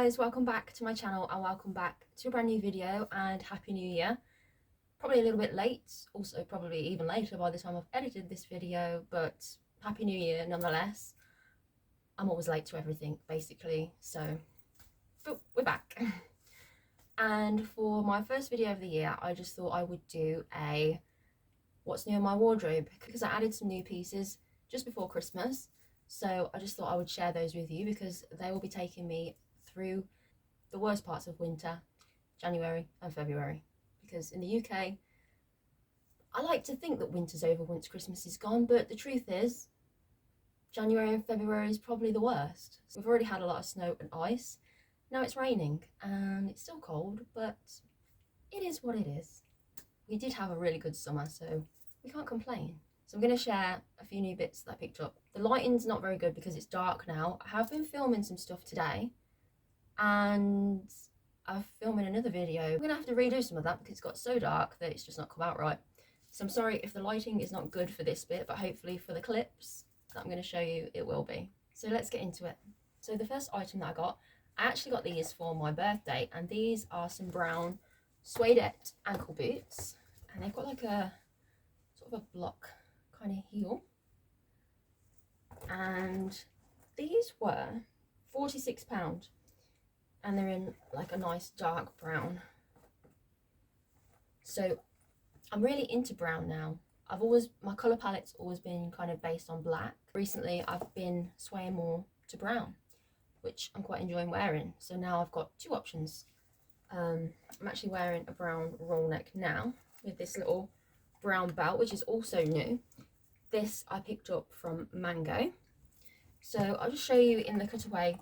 guys, welcome back to my channel and welcome back to a brand new video, and happy new year. Probably a little bit late, also probably even later by the time I've edited this video, but happy new year nonetheless. I'm always late to everything basically, but we're back. And for my first video of the year, I just thought I would do a what's new in my wardrobe, because I added some new pieces just before Christmas. So I just thought I would share those with you because they will be taking me through the worst parts of winter, January and February. Because in the UK, I like to think that winter's over once Christmas is gone, but the truth is, January and February is probably the worst. We've already had a lot of snow and ice. Now it's raining and it's still cold, but it is what it is. We did have a really good summer, so we can't complain. So I'm going to share a few new bits that I picked up. The lighting's not very good because it's dark now. I have been filming some stuff today and I'm filming another video. I'm going to have to redo some of that because it's got so dark that it's just not come out right. So I'm sorry if the lighting is not good for this bit, but hopefully for the clips that I'm going to show you, it will be. So let's get into it. So the first item that I actually got these for my birthday, and these are some brown suedette ankle boots, and they've got like a sort of a block kind of heel, and these were £46 and they're in like a nice dark brown. So I'm really into brown now. My colour palette's always been kind of based on black. Recently I've been swaying more to brown, which I'm quite enjoying wearing. So now I've got two options. I'm actually wearing a brown roll neck now with this little brown belt, which is also new. This I picked up from Mango. So I'll just show you in the cutaway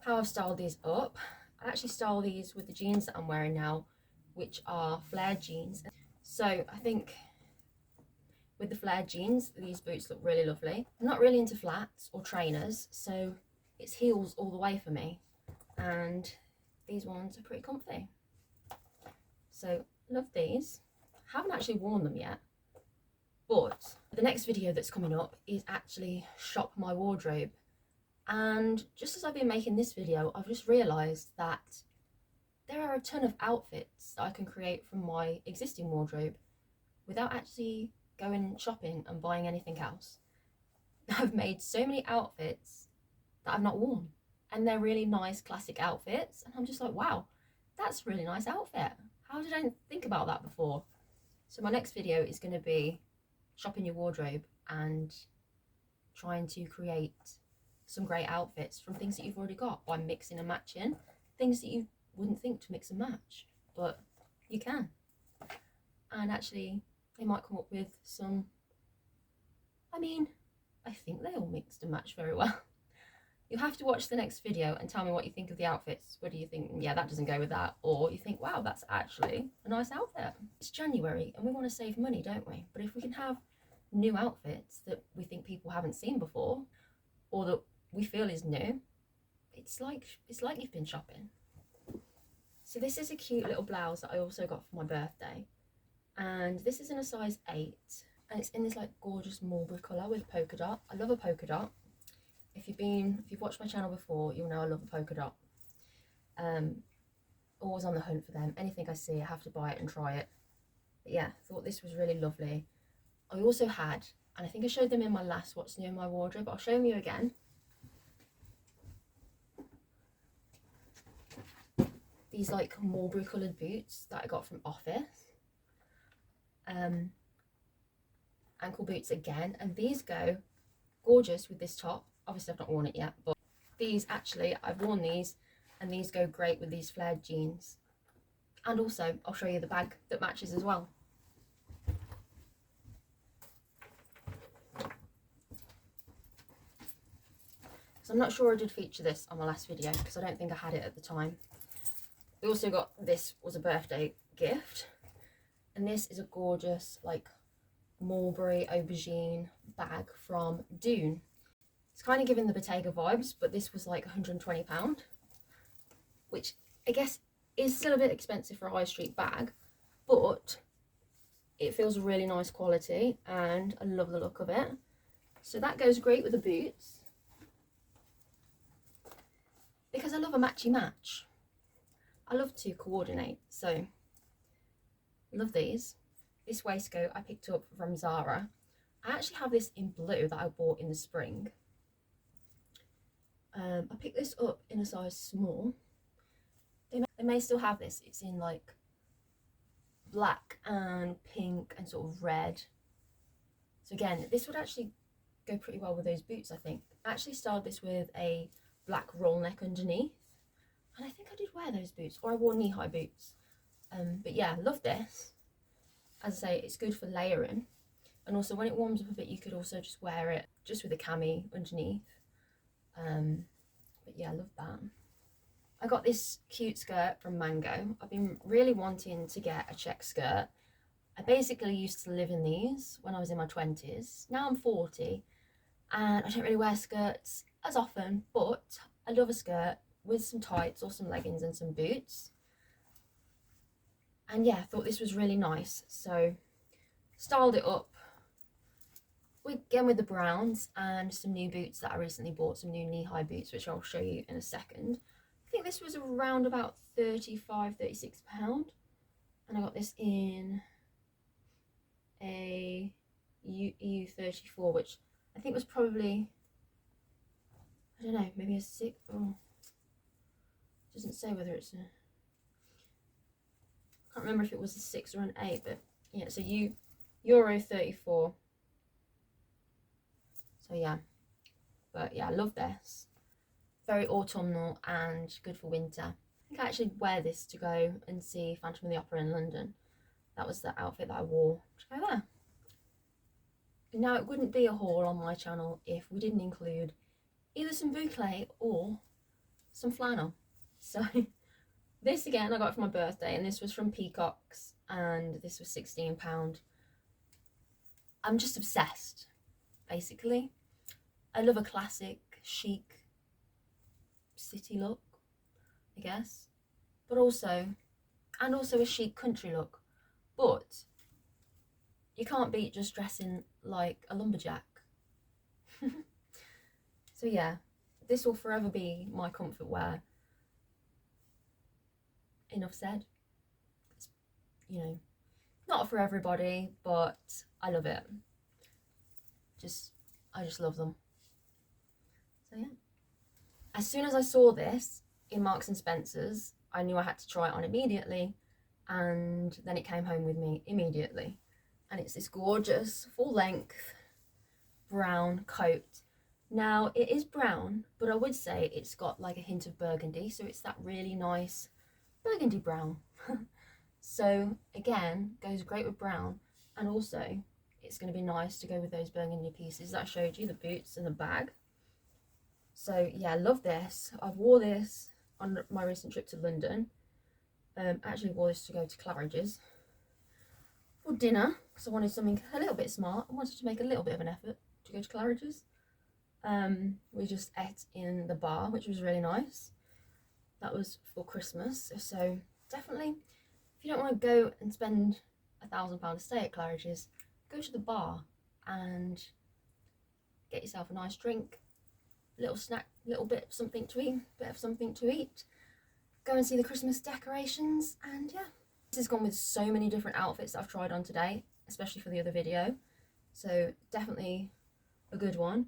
how I've styled these up. I actually style these with the jeans that I'm wearing now, which are flared jeans. So I think with the flared jeans, these boots look really lovely. I'm not really into flats or trainers, so it's heels all the way for me. And these ones are pretty comfy. So love these. Haven't actually worn them yet. But the next video that's coming up is actually shop my wardrobe. And just as I've been making this video, I've just realised that there are a ton of outfits that I can create from my existing wardrobe without actually going shopping and buying anything else. I've made so many outfits that I've not worn, and they're really nice classic outfits, and I'm just like, wow, that's a really nice outfit. How did I think about that before? So my next video is going to be shopping your wardrobe and trying to create some great outfits from things that you've already got by mixing and matching things that you wouldn't think to mix and match, but you can. And actually they might come up with some, I think they all mixed and matched very well. You'll have to watch the next video and tell me what you think of the outfits. Whether you think, yeah, that doesn't go with that, or you think, wow, that's actually a nice outfit. It's January and we want to save money, don't we? But if we can have new outfits that we think people haven't seen before, or that we feel is new, it's like you've been shopping. So this is a cute little blouse that I also got for my birthday, and this is in a size 8, and it's in this like gorgeous mulberry colour with polka dot. I love a polka dot. If you've watched my channel before, you'll know I love a polka dot. Always on the hunt for them. Anything I see, I have to buy it and try it. But yeah, thought this was really lovely. I also had, and I think I showed them in my last what's new in my wardrobe, but I'll show them you again. These like mulberry coloured boots that I got from Office. Ankle boots again, and these go gorgeous with this top. Obviously I've not worn it yet, but these actually, I've worn these, and these go great with these flared jeans. And also I'll show you the bag that matches as well. So I'm not sure I did feature this on my last video because I don't think I had it at the time. We also got, this was a birthday gift, and this is a gorgeous like mulberry aubergine bag from Dune. It's kind of giving the Bottega vibes, but this was like £120, which I guess is still a bit expensive for a high street bag, but it feels really nice quality and I love the look of it. So that goes great with the boots. because I love a matchy match. I love to coordinate, so I love these. This waistcoat I picked up from Zara. I actually have this in blue that I bought in the spring. I picked this up in a size small. They may still have this. It's in like black and pink and sort of red. So again, this would actually go pretty well with those boots, I think. I actually styled this with a black roll neck underneath. And I think I did wear those boots, or I wore knee-high boots. But yeah, love this. As I say, it's good for layering. And also when it warms up a bit, you could also just wear it just with a cami underneath. But yeah, I love that. I got this cute skirt from Mango. I've been really wanting to get a check skirt. I basically used to live in these when I was in my 20s. Now I'm 40 and I don't really wear skirts as often, but I love a skirt with some tights or some leggings and some boots. And yeah, I thought this was really nice, so styled it up again with the browns and some new boots that I recently bought, some new knee-high boots, which I'll show you in a second. I think this was around about £35–36, and I got this in a EU34, which I think was probably, I don't know, maybe a 6. Oh, it doesn't say whether it's a, I can't remember if it was a 6 or an 8, but yeah, so Euro 34. So yeah, but yeah, I love this. Very autumnal and good for winter. I think I actually wear this to go and see Phantom of the Opera in London. That was the outfit that I wore to go there. Now, it wouldn't be a haul on my channel if we didn't include either some boucle or some flannel. So this again I got for my birthday, and this was from Peacocks, and this was £16. I'm just obsessed, basically. I love a classic chic city look, I guess, but also a chic country look. But you can't beat just dressing like a lumberjack. So yeah, this will forever be my comfort wear. Enough said. It's, you know, not for everybody, but I love it. I just love them. So yeah. As soon as I saw this in Marks and Spencer's, I knew I had to try it on immediately, and then it came home with me immediately. And it's this gorgeous full-length brown coat. Now it is brown, but I would say it's got like a hint of burgundy, so it's that really nice burgundy brown. So again, goes great with brown, and also it's going to be nice to go with those burgundy pieces that I showed you, the boots and the bag. So yeah, I love this. I wore this on my recent trip to London. I actually wore this to go to Claridge's for dinner because I wanted something a little bit smart. I wanted to make a little bit of an effort to go to Claridge's. We just ate in the bar, which was really nice. That was for Christmas, so definitely, if you don't want to go and spend £1,000 a stay at Claridge's, go to the bar and get yourself a nice drink, little snack, little bit of something to eat, go and see the Christmas decorations, and yeah. This has gone with so many different outfits that I've tried on today, especially for the other video, so definitely a good one.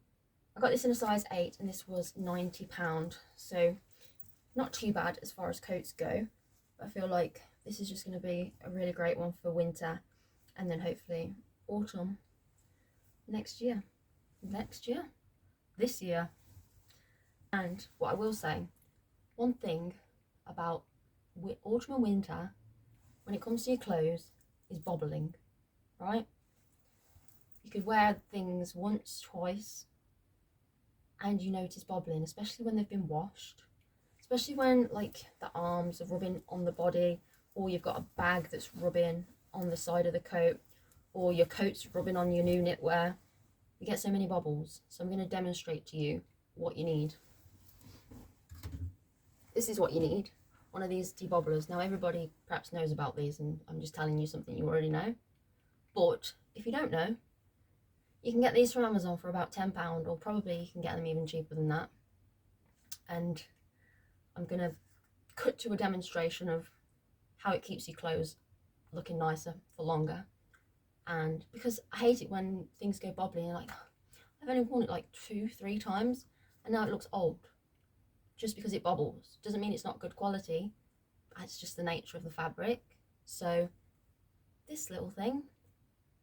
I got this in a size 8 and this was £90, so not too bad as far as coats go, but I feel like this is just going to be a really great one for winter, and then hopefully autumn this year. And what I will say, one thing about autumn and winter when it comes to your clothes is bobbling, right? You could wear things once, twice, and you notice bobbling, especially when they've been washed, especially when like the arms are rubbing on the body, or you've got a bag that's rubbing on the side of the coat, or your coat's rubbing on your new knitwear. You get so many bobbles. So I'm going to demonstrate to you what you need. This is what you need. One of these debobblers. Now everybody perhaps knows about these, and I'm just telling you something you already know. But if you don't know, you can get these from Amazon for about £10, or probably you can get them even cheaper than that. And I'm going to cut to a demonstration of how it keeps your clothes looking nicer for longer. And because I hate it when things go bobbly and like, I've only worn it like 2-3 times and now it looks old. Just because it bobbles doesn't mean it's not good quality. It's just the nature of the fabric. So this little thing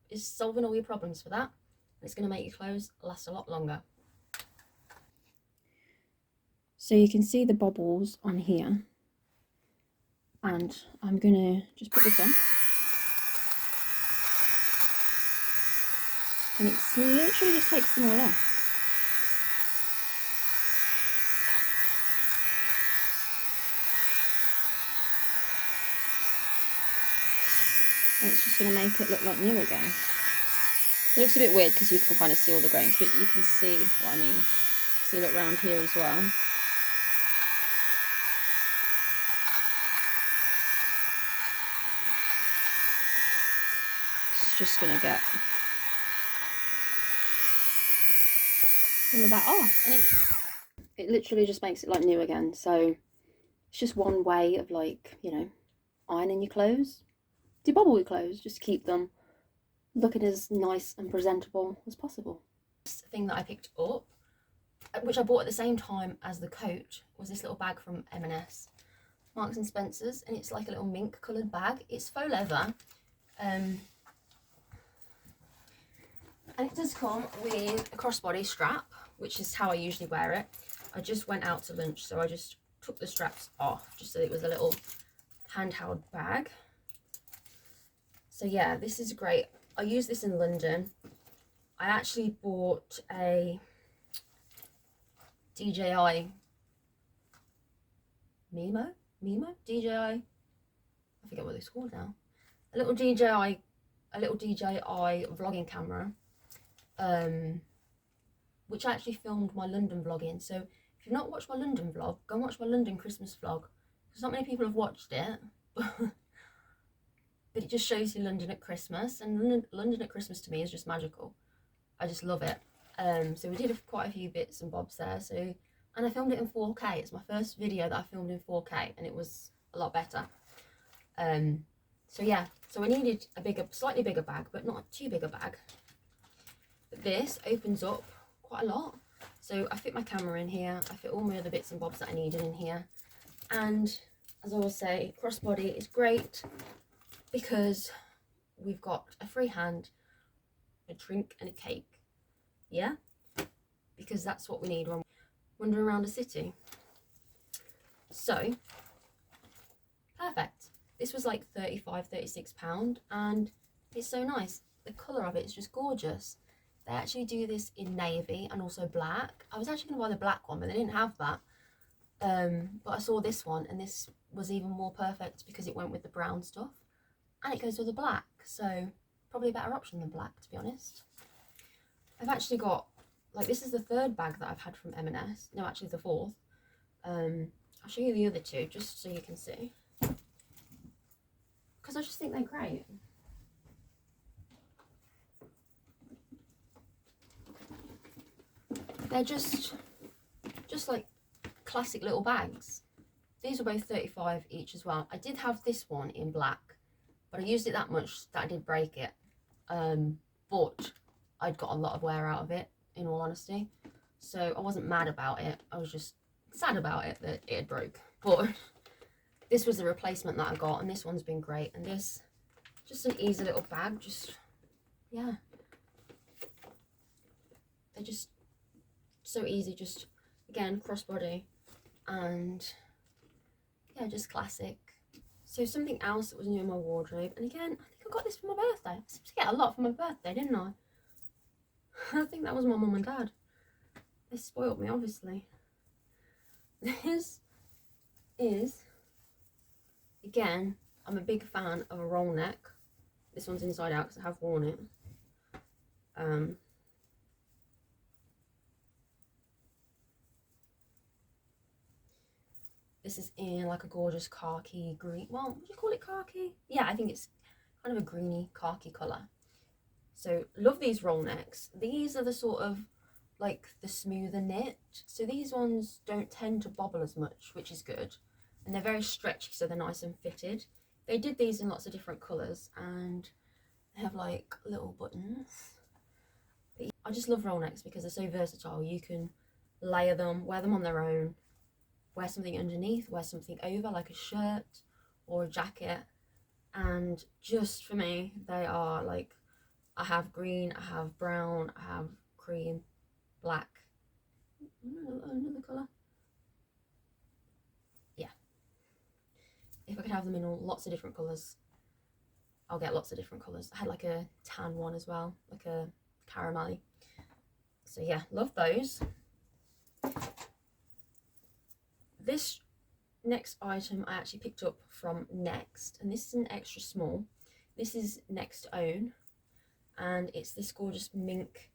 is solving all your problems for that. And it's going to make your clothes last a lot longer. So you can see the bobbles on here. And I'm going to just put this on. And it's literally just takes them all off. And it's just going to make it look like new again. It looks a bit weird because you can kind of see all the grains, but you can see what I mean. See, look around here as well. It's just going to get all of that off. And it literally just makes it like new again. So it's just one way of, like, you know, ironing your clothes. Debobble your clothes, just to keep them looking as nice and presentable as possible. This thing that I picked up, which I bought at the same time as the coat, was this little bag from M&S, Marks and Spencer's, and it's like a little mink coloured bag. It's faux leather, and it does come with a crossbody strap, which is how I usually wear it. I just went out to lunch, so I just took the straps off, just so it was a little handheld bag. So yeah, this is great. I use this in London. I actually bought a DJI DJI, I forget what it's called now. A little DJI vlogging camera, which I actually filmed my London vlog in. So if you've not watched my London vlog, go and watch my London Christmas vlog, because not many people have watched it. But it just shows you London at Christmas, and London at Christmas to me is just magical. I just love it. So we did quite a few bits and bobs there. So, and I filmed it in 4K. It's my first video that I filmed in 4K, and it was a lot better. So yeah, so I needed a slightly bigger bag, but not too big a bag. But this opens up quite a lot. So I fit my camera in here. I fit all my other bits and bobs that I needed in here. And as I always say, crossbody is great, because we've got a free hand, a drink and a cake. Yeah? Because that's what we need when we're wandering around a city. So, perfect. This was like £35–36, and it's so nice. The colour of it is just gorgeous. They actually do this in navy and also black. I was actually going to buy the black one, but they didn't have that. But I saw this one, and this was even more perfect because it went with the brown stuff. And it goes with the black, so probably a better option than black, to be honest. I've actually got, like, this is the third bag that I've had from M&S. No, actually the fourth. I'll show you the other two, just so you can see. Because I just think they're great. They're just like classic little bags. These were both 35 each as well. I did have this one in black, but I used it that much that I did break it. But I'd got a lot of wear out of it, in all honesty. So I wasn't mad about it. I was just sad about it that it had broke. But this was the replacement that I got, and this one's been great. And this, just an easy little bag, just, yeah. They're just so easy, just, again, crossbody, and yeah, just classic. So something else that was new in my wardrobe, and again, I think I got this for my birthday. I seem to get a lot for my birthday, didn't I? I think that was my mum and dad. They spoiled me, obviously. This is, again, I'm a big fan of a roll neck. This one's inside out because I have worn it. This is in like a gorgeous khaki green. Well, would you call it khaki? Yeah, I think it's kind of a greeny khaki colour. So love these roll necks. These are the sort of like the smoother knit. So these ones don't tend to bobble as much, which is good. And they're very stretchy, so they're nice and fitted. They did these in lots of different colours, and they have like little buttons. But I just love roll necks because they're so versatile. You can layer them, wear them on their own, wear something underneath, wear something over like a shirt or a jacket. And just for me, they are like, I have green, I have brown, I have cream, black, another colour. Yeah, if I could have them in lots of different colours, I'll get lots of different colours. I had like a tan one as well, like a caramelly. So yeah, love those. This next item I actually picked up from Next, and this is an extra small. This is Next Own, and it's this gorgeous mink,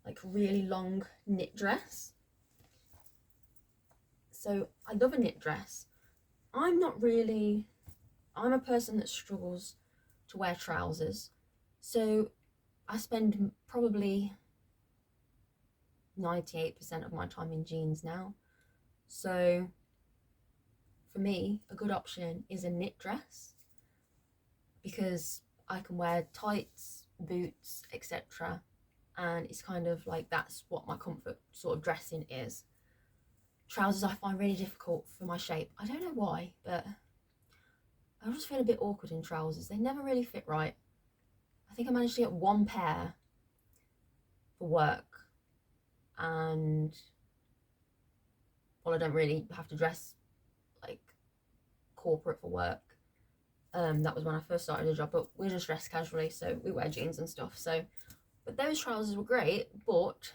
like really long knit dress. So I love a knit dress. I'm a person that struggles to wear trousers, so I spend probably 98% of my time in jeans now. So for me, a good option is a knit dress because I can wear tights, boots, etc. And it's kind of like, that's what my comfort sort of dressing is. Trousers I find really difficult for my shape. I don't know why, but I just feel a bit awkward in trousers. They never really fit right. I think I managed to get one pair for work, and well, I don't really have to dress like corporate for work. That was when I first started a job, but we just dress casually, so we wear jeans and stuff. So, but those trousers were great, but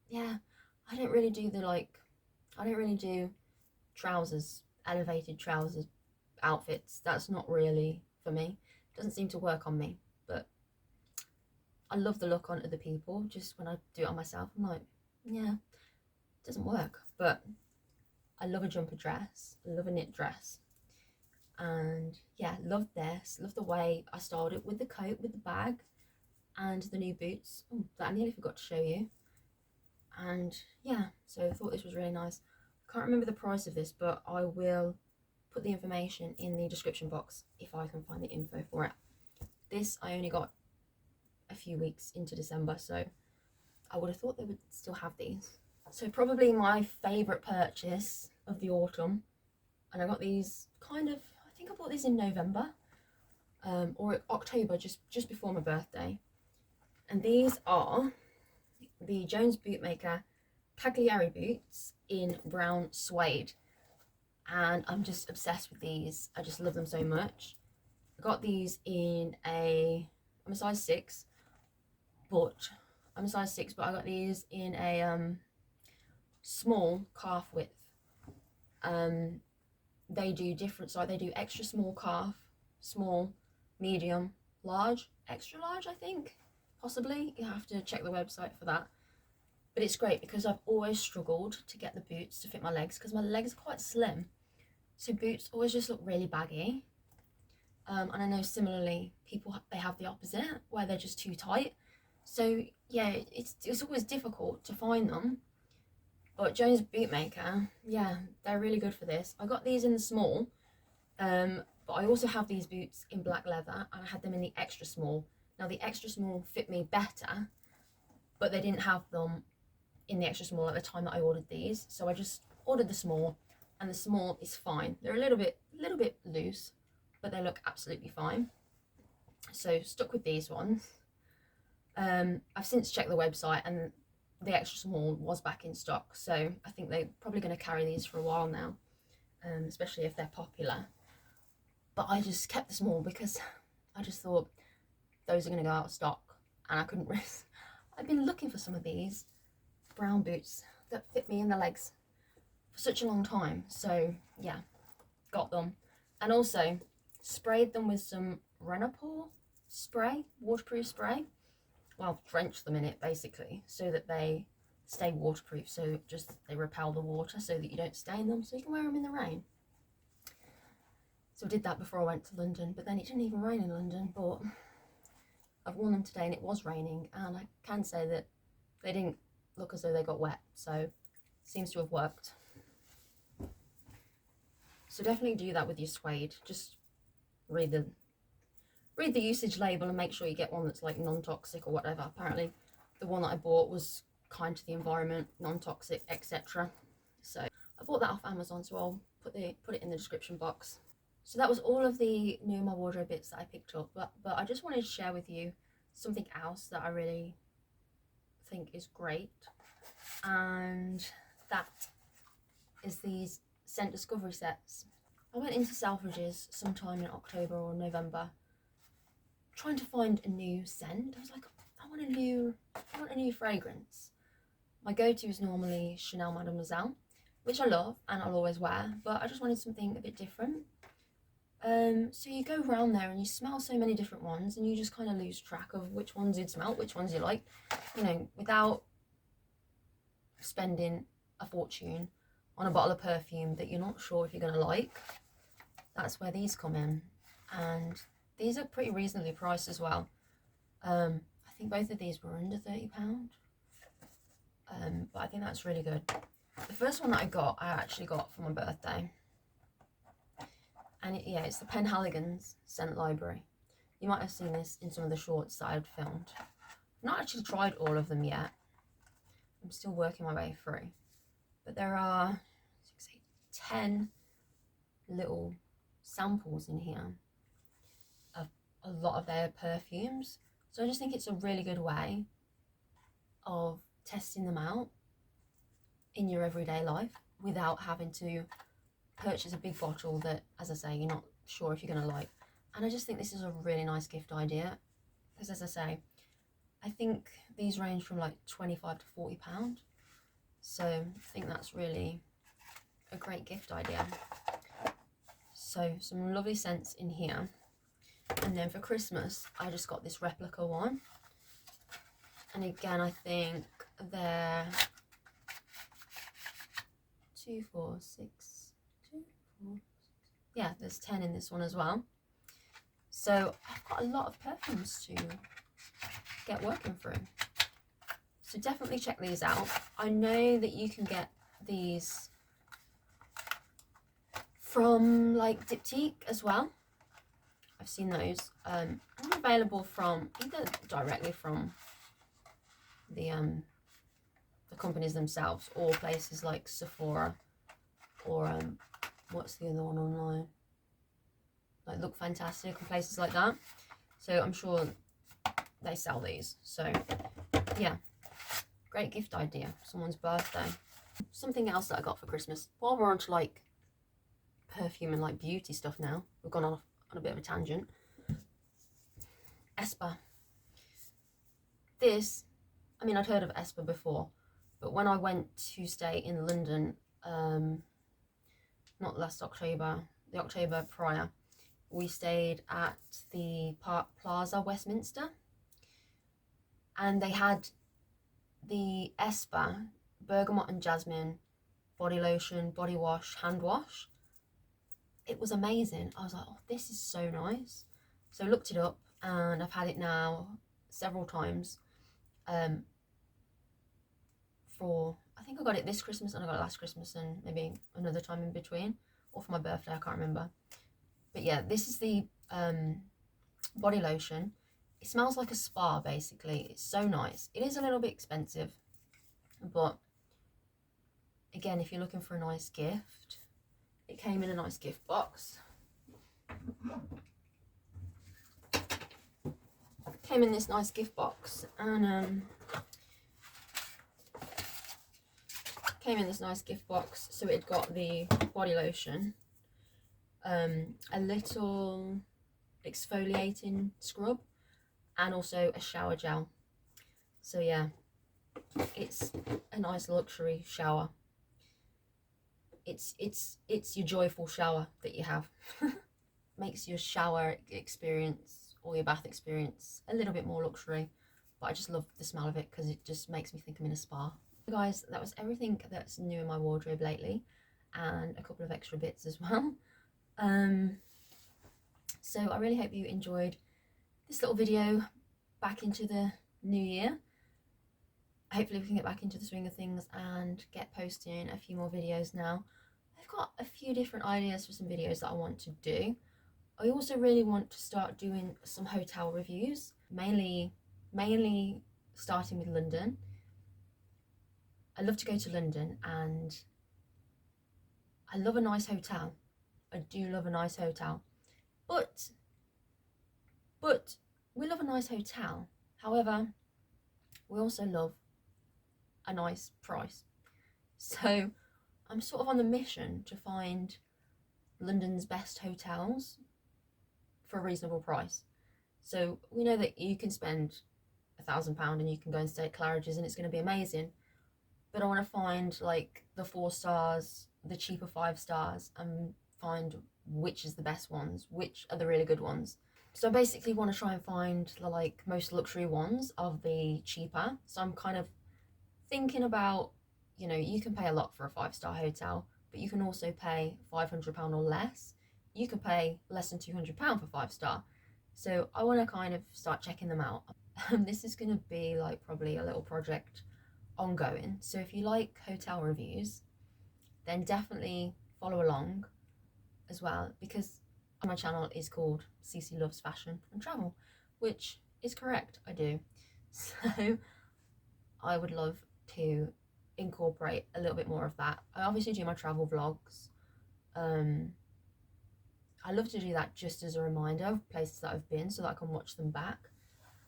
yeah, I don't really do trousers, elevated trousers outfits. That's not really for me. It doesn't seem to work on me, but I love the look on other people. Just when I do it on myself, I'm like, yeah, it doesn't work. But I love a jumper dress, I love a knit dress. And yeah, love this, love the way I styled it with the coat, with the bag, and the new boots. Oh, that I nearly forgot to show you. And yeah, so I thought this was really nice. I can't remember the price of this, but I will put the information in the description box if I can find the info for it. This I only got a few weeks into December, so I would have thought they would still have these. So probably my favourite purchase of the autumn, and I got these kind of, I think I bought these in November or October, just before my birthday. And these are the Jones Bootmaker Cagliari boots in brown suede. And I'm just obsessed with these. I just love them so much. I got these in I'm a size 6, but I got these in a small calf width. They do different, so they do extra small calf, small, medium, large, extra large, I think, possibly. You have to check the website for that. But it's great because I've always struggled to get the boots to fit my legs because my legs are quite slim. So boots always just look really baggy. And I know similarly, people, they have the opposite where they're just too tight. So yeah, it's always difficult to find them. But Jones Bootmaker, yeah, they're really good for this. I got these in the small, but I also have these boots in black leather, and I had them in the extra small. Now the extra small fit me better, but they didn't have them in the extra small at the time that I ordered these, so I just ordered the small, and the small is fine. They're a little bit loose, but they look absolutely fine. So stuck with these ones. I've since checked the website, and the extra small was back in stock, so I think they're probably going to carry these for a while now, especially if they're popular. But I just kept the small because I just thought those are going to go out of stock, and I couldn't risk. I've been looking for some of these brown boots that fit me in the legs for such a long time, so yeah, got them. And also sprayed them with some Renapur spray, waterproof spray. Well, drenched them in it basically so that they stay waterproof, so just they repel the water so that you don't stain them, so you can wear them in the rain. So I did that before I went to London, but then it didn't even rain in London. But I've worn them today and it was raining, and I can say that they didn't look as though they got wet, so seems to have worked. So definitely do that with your suede. Just read the usage label and make sure you get one that's like non-toxic or whatever. Apparently the one that I bought was kind to the environment, non-toxic, etc. So I bought that off Amazon, so I'll put it in the description box. So that was all of the new in my wardrobe bits that I picked up, but I just wanted to share with you something else that I really think is great, and that is these scent discovery sets. I went into Selfridges sometime in October or November trying to find a new scent. I was like, I want a new fragrance. My go-to is normally Chanel Mademoiselle, which I love and I'll always wear, but I just wanted something a bit different. So you go around there and you smell so many different ones, and you just kind of lose track of which ones you'd smell, which ones you like, you know, without spending a fortune on a bottle of perfume that you're not sure if you're going to like. That's where these come in, and these are pretty reasonably priced as well. I think both of these were under £30, but I think that's really good. The first one that I actually got for my birthday, and it's the Penhaligon's Scent Library. You might have seen this in some of the shorts that I've filmed. I've not actually tried all of them yet. I'm still working my way through, but there are 10 little samples in here of a lot of their perfumes. So I just think it's a really good way of testing them out in your everyday life without having to purchase a big bottle that, as I say, you're not sure if you're going to like. And I just think this is a really nice gift idea, because as I say, I think these range from like £25 to £40. So I think that's really a great gift idea. So some lovely scents in here. And then for Christmas, I just got this replica one. And again, I think they're 2, 4, 6, 2, 4, 6. Yeah, there's 10 in this one as well. So I've got a lot of perfumes to get working through. So definitely check these out. I know that you can get these from like Diptyque as well. I've seen those. Not available from either directly from the companies themselves, or places like Sephora, or what's the other one online? Like Look Fantastic and places like that. So I'm sure they sell these. So yeah, great gift idea for someone's birthday. Something else that I got for Christmas, while we're on to like perfume and like beauty stuff now, we've gone off on a bit of a tangent. Esper. This, I mean, I'd heard of Esper before, but when I went to stay in London, not last October, the October prior, we stayed at the Park Plaza, Westminster, and they had the Esper bergamot and jasmine body lotion, body wash, hand wash. It was amazing. I was like, oh, this is so nice. So I looked it up, and I've had it now several times. I think I got it this Christmas, and I got it last Christmas, and maybe another time in between, or for my birthday, I can't remember. But yeah, this is the body lotion. It smells like a spa, basically. It's so nice. It is a little bit expensive, but again, if you're looking for a nice gift, it came in a nice gift box. Came in this nice gift box, and so it got the body lotion, a little exfoliating scrub, and also a shower gel. So yeah, it's a nice luxury shower. It's your joyful shower that you have. Makes your shower experience or your bath experience a little bit more luxury, but I just love the smell of it because it just makes me think I'm in a spa. So guys, that was everything that's new in my wardrobe lately, and a couple of extra bits as well. So I really hope you enjoyed this little video back into the new year. hopefully we can get back into the swing of things and get posting a few more videos now. I've got a few different ideas for some videos that I want to do. I also really want to start doing some hotel reviews, mainly starting with London. I love to go to London and I love a nice hotel. I do love a nice hotel. But we love a nice hotel. However, we also love a nice price. So I'm sort of on the mission to find London's best hotels for a reasonable price. So we know that you can spend £1,000 and you can go and stay at Claridge's and it's going to be amazing. But I want to find like the 4 stars, the cheaper 5 stars, and find which is the best ones, which are the really good ones. So I basically want to try and find the like most luxury ones of the cheaper. So I'm kind of thinking about, you know, you can pay a lot for a 5-star hotel, but you can also pay £500 or less. You can pay less than £200 for 5-star. So I want to kind of start checking them out. This is going to be like probably a little project ongoing. So if you like hotel reviews, then definitely follow along as well, because my channel is called CC Loves Fashion and Travel, which is correct, I do. So I would love to incorporate a little bit more of that. I obviously do my travel vlogs. I love to do that just as a reminder of places that I've been so that I can watch them back,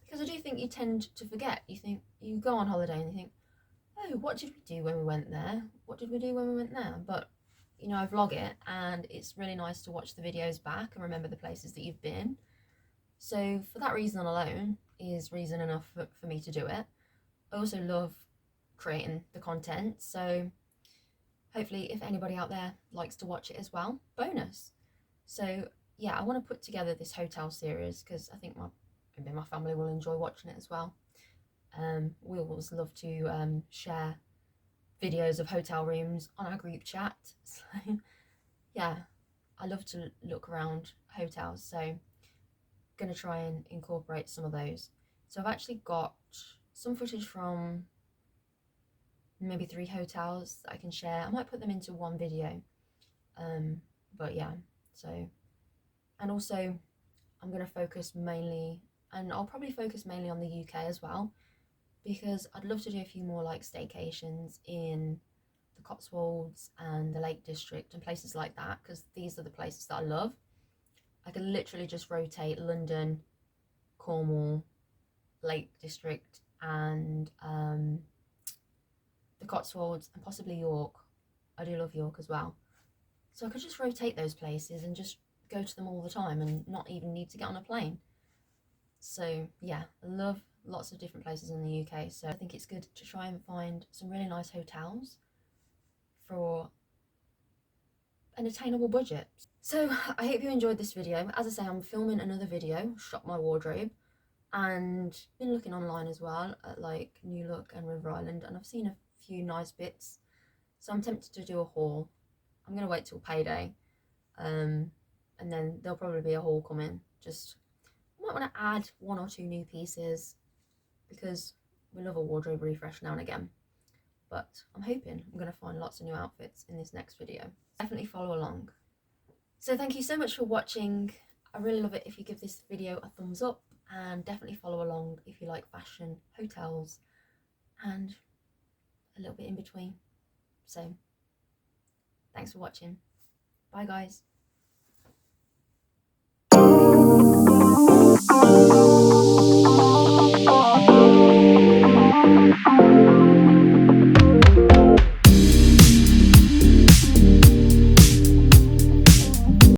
because I do think you tend to forget. You think, you go on holiday and you think, oh, what did we do when we went there? What did we do when we went there? But you know, I vlog it and it's really nice to watch the videos back and remember the places that you've been. So for that reason alone is reason enough for me to do it. I also love creating the content, so hopefully if anybody out there likes to watch it as well, bonus. So yeah, I want to put together this hotel series because I think maybe my family will enjoy watching it as well. We always love to share videos of hotel rooms on our group chat. So yeah, I love to look around hotels, so I'm gonna try and incorporate some of those. So I've actually got some footage from maybe 3 hotels that I can share. I might put them into one video, but yeah. So, and also I'm gonna focus mainly, and I'll probably focus mainly on the UK as well, because I'd love to do a few more like staycations in the Cotswolds and the Lake District and places like that, because these are the places that I love. I can literally just rotate London, Cornwall, Lake District, and the Cotswolds, and possibly York. I do love York as well. So I could just rotate those places and just go to them all the time and not even need to get on a plane. So yeah, I love lots of different places in the UK. So I think it's good to try and find some really nice hotels for an attainable budget. So I hope you enjoyed this video. As I say, I'm filming another video, Shop My Wardrobe, and been looking online as well at like New Look and River Island, and I've seen a few nice bits. So I'm tempted to do a haul. I'm gonna wait till payday, and then there'll probably be a haul coming. Just I might want to add 1 or 2 new pieces because we love a wardrobe refresh now and again. But I'm hoping I'm going to find lots of new outfits in this next video. Definitely follow along. So thank you so much for watching. I really love it if you give this video a thumbs up, and definitely follow along if you like fashion, hotels, and a little bit in between. So thanks for watching. Bye guys.